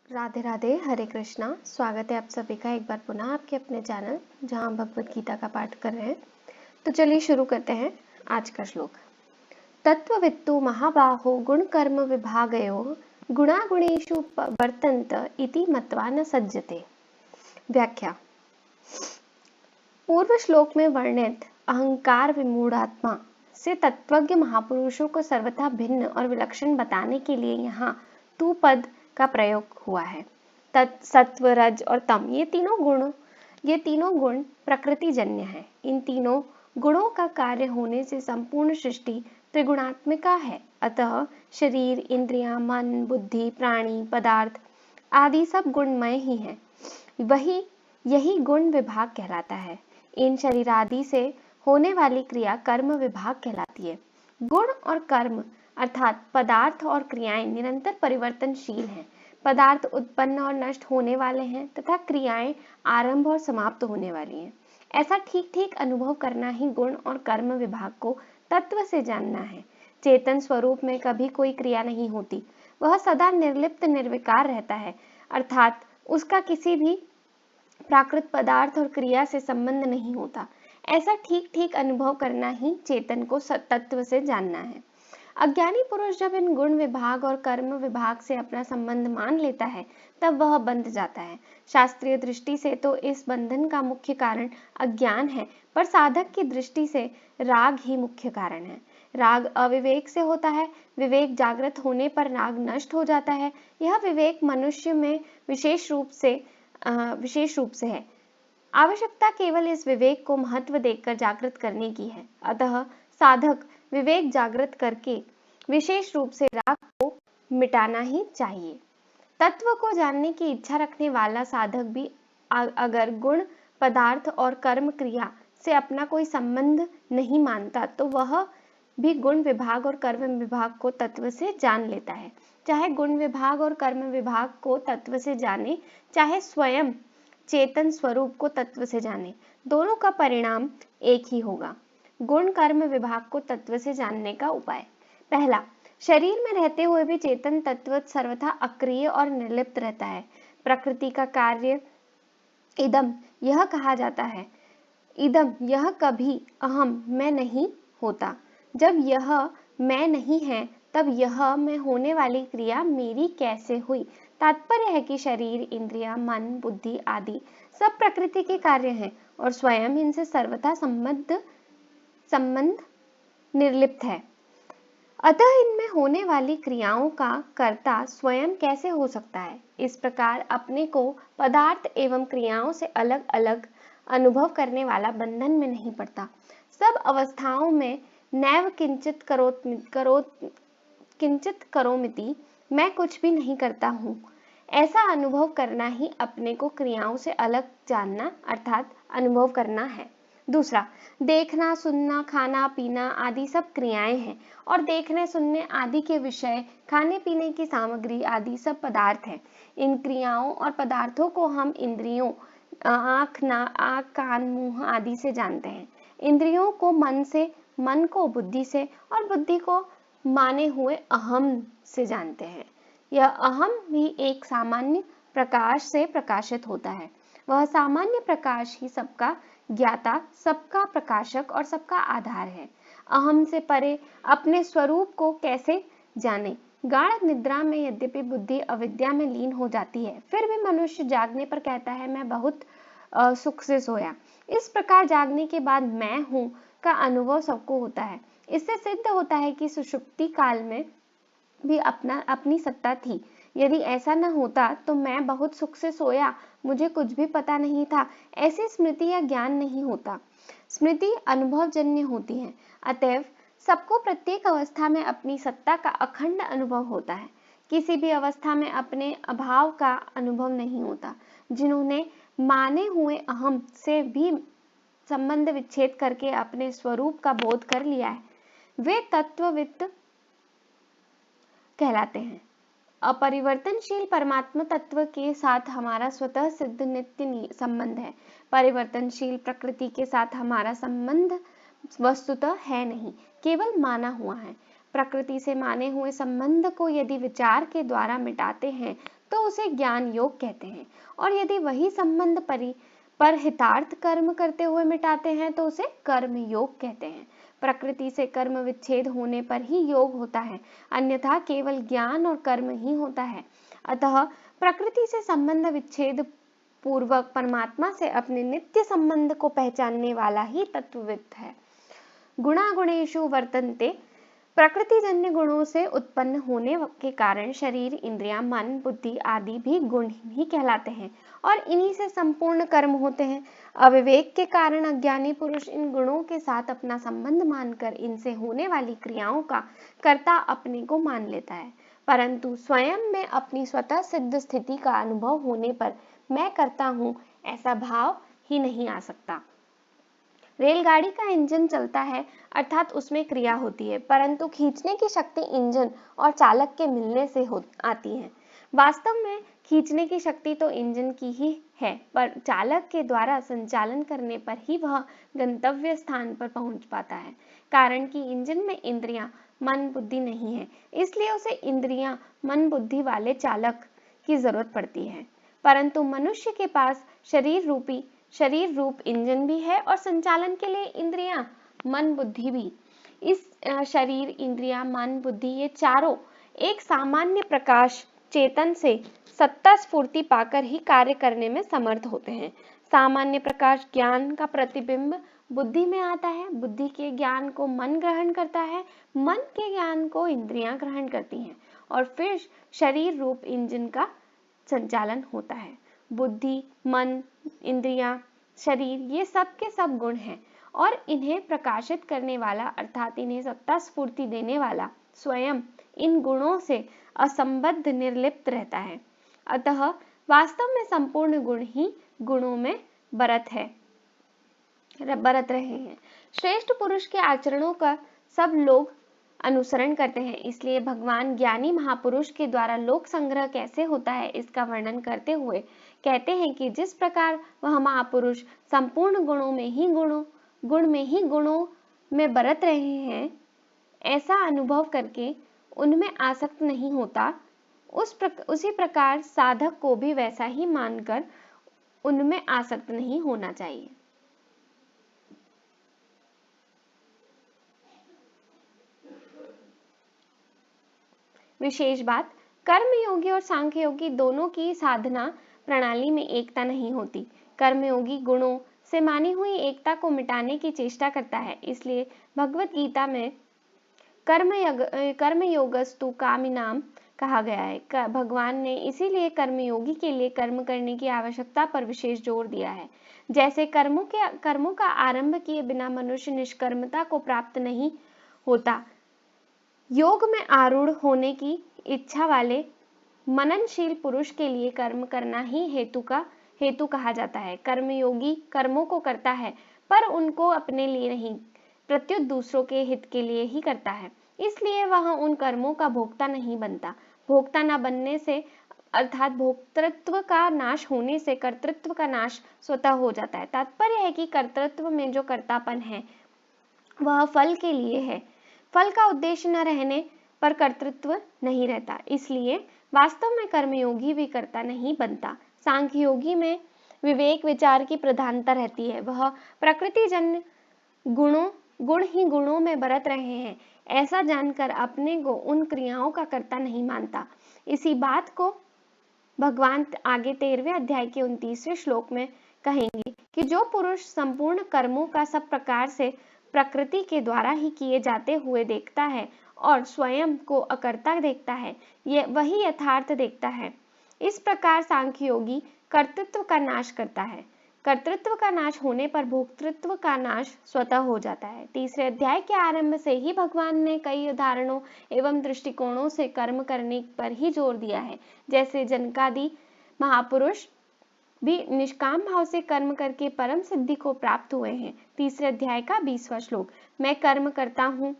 राधे राधे, हरे कृष्णा। स्वागत है आप सभी का एक बार पुनः आपके अपने चैनल जहां हम भगवत गीता का पाठ कर रहे हैं। तो चलिए शुरू करते हैं आज का श्लोक। तत्त्ववित्तु महाबाहो गुण कर्म विभागयोः गुणागुणेषु वर्तन्त इति मत्वा न सज्जते। व्याख्या। पूर्व श्लोक में वर्णित अहंकार विमूढ़ात्मा से तत्वज्ञ महापुरुषों को सर्वथा भिन्न और विलक्षण बताने के लिए यहाँ तू पद का प्रयोग हुआ है। सत्व, रज और तम ये तीनों गुण प्रकृति जन्य है। इन तीनों गुणों का कार्य होने से संपूर्ण सृष्टि त्रिगुणात्मिका है। अतः शरीर, इंद्रियां, मन, बुद्धि, प्राणी, पदार्थ आदि सब गुणमय ही है। यही गुण विभाग कहलाता है। इन शरीर आदि से होने वाली क्रिया कर्म विभाग कहलाती है। गुण और कर्म अर्थात पदार्थ और क्रियाएं निरंतर परिवर्तनशील हैं। पदार्थ उत्पन्न और नष्ट होने वाले हैं तथा क्रियाएं आरंभ और समाप्त होने वाली हैं। ऐसा ठीक ठीक अनुभव करना ही गुण और कर्म विभाग को तत्व से जानना है। चेतन स्वरूप में कभी कोई क्रिया नहीं होती, वह सदा निर्लिप्त निर्विकार रहता है, अर्थात उसका किसी भी प्राकृत पदार्थ और क्रिया से संबंध नहीं होता। ऐसा ठीक ठीक अनुभव करना ही चेतन को तत्व से जानना है। अज्ञानी पुरुष जब इन गुण विभाग और कर्म विभाग से अपना संबंध मान लेता है तब वह बंध जाता है। शास्त्रीय दृष्टि से तो इस बंधन का मुख्य कारण अज्ञान है, पर साधक की दृष्टि से राग ही मुख्य कारण है। राग अविवेक से होता है, विवेक जागृत होने पर राग नष्ट हो जाता है। यह विवेक मनुष्य में विशेष रूप से है। आवश्यकता केवल इस विवेक को महत्व देकर जागृत करने की है। अतः साधक विवेक जागृत करके विशेष रूप से राग को मिटाना ही चाहिए। तत्व को जानने की इच्छा रखने वाला साधक भी अगर गुण, पदार्थ और कर्म क्रिया से अपना कोई संबंध नहीं मानता तो वह भी गुण विभाग और कर्म विभाग को तत्व से जान लेता है। चाहे गुण विभाग और कर्म विभाग को तत्व से जाने, चाहे स्वयं चेतन स्वरूप को तत्व से जाने, दोनों का परिणाम एक ही होगा। गुण कर्म विभाग को तत्व से जानने का उपाय। पहला, शरीर में रहते हुए भी चेतन तत्व सर्वथा अक्रिय और निर्लिप्त रहता है। प्रकृति का कार्य इदम यह कहा जाता है। इदम यह कभी अहम मैं नहीं होता। जब यह मैं नहीं है तब यह मैं होने वाली क्रिया मेरी कैसे हुई। तात्पर्य है कि शरीर, इंद्रियां, मन, बुद्धि आदि सब प्रकृति के कार्य हैं और स्वयं इनसे सर्वथा संबंध निर्लिप्त है। अतः इनमें होने वाली क्रियाओं का कर्ता स्वयं कैसे हो सकता है। इस प्रकार अपने को पदार्थ एवं क्रियाओं से अलग अलग अनुभव करने वाला बंधन में नहीं पड़ता। सब अवस्थाओं में नैव किंचित करोमिति, मैं कुछ भी नहीं करता हूँ, ऐसा अनुभव करना ही अपने को क्रियाओं से अलग जानना अर्थात अनुभव करना है। दूसरा, देखना, सुनना, खाना, पीना आदि सब क्रियाएं हैं और देखने, सुनने आदि के विषय, खाने पीने की सामग्री आदि सब पदार्थ हैं। इन क्रियाओं और पदार्थों को हम इंद्रियों आँख, कान, मुंह आदि से जानते हैं। इंद्रियों को मन से, मन को बुद्धि से और बुद्धि को माने हुए अहम से जानते हैं। यह अहम भी एक सामान्य प्रकाश से प्रकाशित होता है। वह सामान्य प्रकाश ही सबका ज्ञाता, सबका प्रकाशक और सबका आधार है। अहम से परे अपने स्वरूप को कैसे जाने। गाढ़ निद्रा में यद्यपि बुद्धि अविद्या में लीन हो जाती है, फिर भी मनुष्य जागने पर कहता है मैं बहुत सुख से सोया। इस प्रकार जागने के बाद मैं हूँ का अनुभव सबको होता है। इससे सिद्ध होता है कि सुषुप्ति काल में भी अपनी सत्ता थी। यदि ऐसा न होता तो मैं बहुत सुख से सोया, मुझे कुछ भी पता नहीं था, ऐसी स्मृति या ज्ञान नहीं होता। स्मृति अनुभवजन्य होती है। अतएव सबको प्रत्येक अवस्था में अपनी सत्ता का अखंड अनुभव होता है। किसी भी अवस्था में अपने अभाव का अनुभव नहीं होता। जिन्होंने माने हुए अहम से भी संबंध विच्छेद करके अपने स्वरूप का बोध कर लिया है, वे तत्ववित्त कहलाते हैं। अपरिवर्तनशील परमात्मा तत्व के साथ हमारा स्वतः सिद्ध नित्य संबंध है। परिवर्तनशील प्रकृति के साथ हमारा संबंध वस्तुतः है नहीं, केवल माना हुआ है। प्रकृति से माने हुए संबंध को यदि विचार के द्वारा मिटाते हैं तो उसे ज्ञान योग कहते हैं, और यदि वही संबंध पर हितार्थ कर्म करते हुए मिटाते हैं तो उसे कर्म योग कहते हैं। प्रकृति से कर्म विच्छेद होने पर ही योग होता है, अन्यथा केवल ज्ञान और कर्म ही होता है। अतः प्रकृति से संबंध विच्छेद पूर्वक परमात्मा से अपने नित्य संबंध को पहचानने वाला ही तत्वविद है। गुणा गुणेषु वर्तन्ते, प्रकृतिजन्य गुणों से उत्पन्न होने के कारण शरीर, इंद्रियां, मन, बुद्धि आदि भी गुण ही कहलाते हैं और इन्हीं से संपूर्ण कर्म होते हैं। अविवेक के कारण अज्ञानी पुरुष इन गुणों के साथ अपना संबंध मानकर इनसे होने वाली क्रियाओं का कर्ता अपने को मान लेता है, परंतु स्वयं में अपनी स्वतः सिद्ध स्थिति का अनुभव होने पर मैं करता हूँ ऐसा भाव ही नहीं आ सकता। रेलगाड़ी का इंजन चलता है अर्थात उसमें क्रिया होती है, परंतु खींचने की शक्ति इंजन और चालक के मिलने से आती है। वास्तव में खींचने की शक्ति तो इंजन की ही है, पर चालक के द्वारा संचालन करने पर ही वह गंतव्य स्थान पर पहुंच पाता है। कारण कि इंजन में इंद्रियां, मन, बुद्धि नहीं है, इसलिए उसे इंद्रियां, मन, बुद्धि वाले चालक की जरूरत पड़ती है। परंतु मनुष्य के पास शरीर रूप इंजन भी है और संचालन के लिए इंद्रियां, मन, बुद्धि भी। इस शरीर, इंद्रियां, मन, बुद्धि ये चारों एक सामान्य प्रकाश चेतन से सत्ता स्फूर्ति पाकर ही कार्य करने में समर्थ होते हैं। सामान्य प्रकाश ज्ञान का प्रतिबिंब बुद्धि में आता है, बुद्धि के ज्ञान को मन ग्रहण करता है, मन के ज्ञान को इंद्रियां ग्रहण करती हैं और फिर शरीर रूप इंजन का संचालन होता है। बुद्धि, मन, इंद्रियां, शरीर ये सब के सब गुण हैं और इन्हें प्रकाशित करने वाला अर्थात इन्हें सत्ता स्फूर्ति देने वाला स्वयं इन गुणों से असंबद्ध निर्लिप्त रहता है। अतः वास्तव में संपूर्ण गुण ही गुणों में बरत रहे हैं। श्रेष्ठ पुरुष के आचरणों का सब लोग अनुसरण करते हैं, इसलिए भगवान ज्ञानी महापुरुष के द्वारा लोक संग्रह कैसे होता है इसका वर्णन करते हुए कहते हैं कि जिस प्रकार वह महापुरुष संपूर्ण गुण में ही गुणों में बरत रहे हैं, ऐसा अनुभव करके उनमें आसक्त नहीं होता, उसी प्रकार साधक को भी वैसा ही मानकर उनमें आसक्त नहीं होना चाहिए। विशेष बात, कर्मयोगी और सांख्य योगी दोनों की साधना प्रणाली में एकता नहीं होती। कर्मयोगी गुणों से मानी हुई एकता को मिटाने की चेष्टा करता है, इसलिए भगवत गीता में कर्मयोगस्तु कामिनाम कहा गया है। भगवान ने इसीलिए कर्मयोगी के लिए कर्म करने की आवश्यकता पर विशेष जोर दिया है। जैसे कर्मों का आरंभ किए बिना मनुष्य निष्कर्मता को प्राप्त नहीं होता, योग में आरूढ़ होने की इच्छा वाले मननशील पुरुष के लिए कर्म करना ही हेतु कहा जाता है। कर्मयोगी कर्मों को करता है, पर उनको अपने लिए नहीं, प्रत्युत दूसरों के हित के लिए ही करता है, इसलिए वह उन कर्मों का भोक्ता नहीं बनता। भोक्ता न बनने से अर्थात भोक्तृत्व का नाश होने से कर्तृत्व का नाश स्वतः हो जाता है। तात्पर्य है कि कर्तृत्व में जो कर्तापन है वह फल के लिए है, फल का उद्देश्य न रहने पर कर्तृत्व नहीं रहता, इसलिए वास्तव में कर्मयोगी भी कर्ता नहीं बनता। सांख्य योगी में विवेक विचार की प्रधानता रहती है, वह प्रकृतिजन्य गुण ही गुणों में बरत रहे हैं ऐसा जानकर अपने को उन क्रियाओं का कर्ता नहीं मानता। इसी बात को भगवान आगे 13वें अध्याय के 29वें श्लोक में कहेंगे कि जो पुरुष संपूर्ण कर्मों का सब प्रकार से प्रकृति के द्वारा ही किए जाते हुए देखता है और स्वयं को अकर्ता देखता है, वही यथार्थ देखता है। इस प्रकार सांख्य योगी कर्तृत्व का नाश करता है। कर्तृत्व का नाश होने पर भोक्तृत्व का नाश स्वतः हो जाता है। तीसरे अध्याय के आरंभ से ही भगवान ने कई उदाहरणों एवं दृष्टिकोणों से कर्म करने पर ही जोर दिया है। जैसे जनकादि महापुरुष भी निष्काम भाव से कर्म करके परम सिद्धि को प्राप्त हुए हैं। तीसरे अध्याय का 20वां श्लोक, मैं कर्म करता हूँ।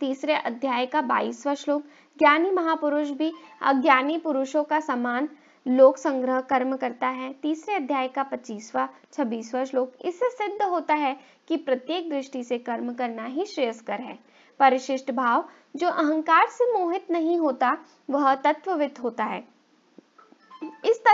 तीसरे अध्याय का 22वां श्लोक, ज्ञानी महापुरुष भी अज्ञानी पुरुषों का समान लोक संग्रह कर्म करता है। तीसरे अध्याय का 25वां 26वां श्लोक, इससे सिद्ध होता है कि प्रत्येक दृष्टि से कर्म करना ही श्रेयस्कर है। परिशिष्ट भाव जो अहंकार से मोहित नहीं होता वह तत्वविद होता है।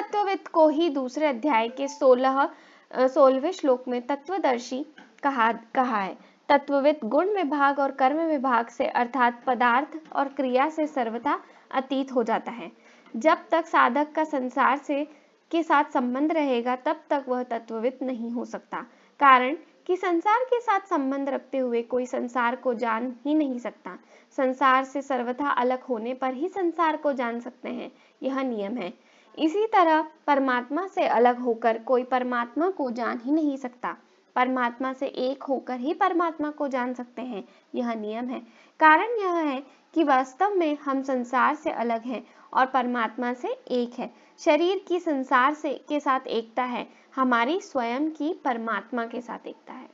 तत्वविद को ही दूसरे अध्याय के 16वें श्लोक में तत्वदर्शी कहा है। तत्वविद गुण विभाग और कर्म विभाग से अर्थात पदार्थ और क्रिया से सर्वथा अतीत हो जाता है। जब तक साधक का संसार के साथ संबंध रहेगा तब तक वह तत्वविद नहीं हो सकता, कारण कि संसार के साथ संबंध रखते हुए कोई संसार को जान ही नहीं सकता। संसार से सर्वथा अलग होने पर ही संसार को जान सकते हैं, यह नियम है। इसी तरह परमात्मा से अलग होकर कोई परमात्मा को जान ही नहीं सकता। परमात्मा से एक होकर ही परमात्मा को जान सकते हैं, यह नियम है। कारण यह है कि वास्तव में हम संसार से अलग हैं और परमात्मा से एक है। शरीर की संसार के साथ एकता है, हमारी स्वयं की परमात्मा के साथ एकता है।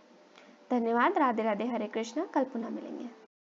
धन्यवाद। राधे राधे। हरे कृष्णा। कल पुनः मिलेंगे।